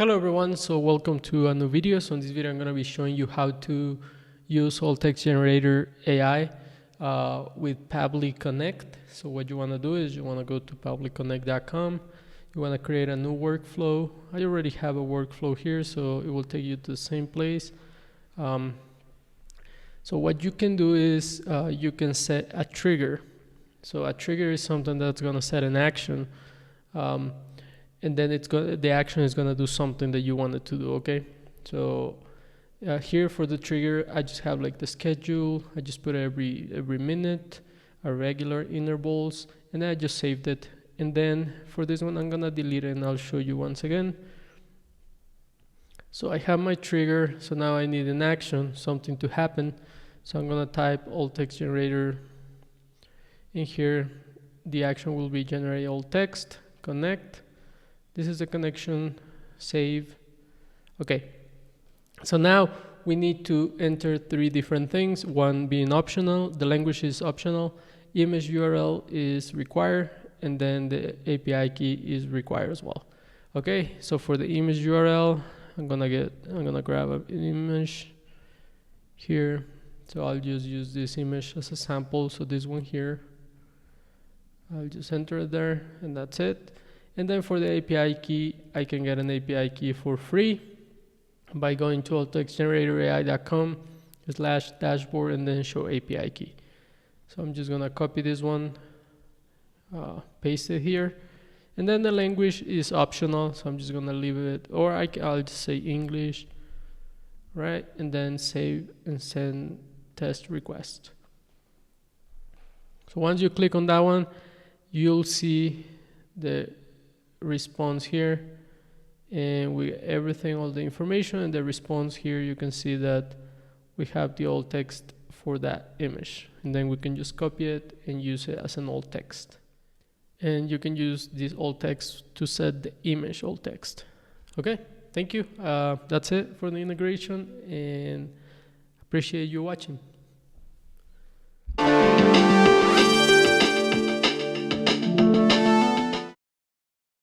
Hello everyone, so welcome to a new video. So in this video I'm going to be showing you how to use alt text generator AI with Pabbly Connect. So what you want to do is you want to go to pabblyconnect.com. You want to create a new workflow. I already have a workflow here, so it will take you to the same place. So what you can do is you can set a trigger. So a trigger is something that's going to set an action. And then the action is going to do something that you want it to do, okay? So here for the trigger, I just have like the schedule. I just put every minute, a regular intervals, and I just saved it. And then for this one, I'm going to delete it and I'll show you once again. So I have my trigger. So now I need an action, something to happen. So I'm going to type alt text generator in here. The action will be generate alt text, connect. This is the connection, save. Okay, so now we need to enter three different things, one being optional, the language is optional, image URL is required, and then the API key is required as well. Okay, so for the image URL, I'm gonna grab an image here. So I'll just use this image as a sample. So this one here, I'll just enter it there, and that's it. And then for the API key, I can get an API key for free by going to alttextgeneratorAI.com/dashboard and then show API key. So I'm just gonna copy this one, paste it here, and then the language is optional. So I'm just gonna leave it, or I'll just say English, right? And then save and send test request. So once you click on that one, you'll see the response here, and we everything, all the information and the response here. You can see that we have the alt text for that image, and then we can just copy it and use it as an alt text. And you can use this alt text to set the image alt text. Okay, thank you. That's it for the integration, and appreciate you watching.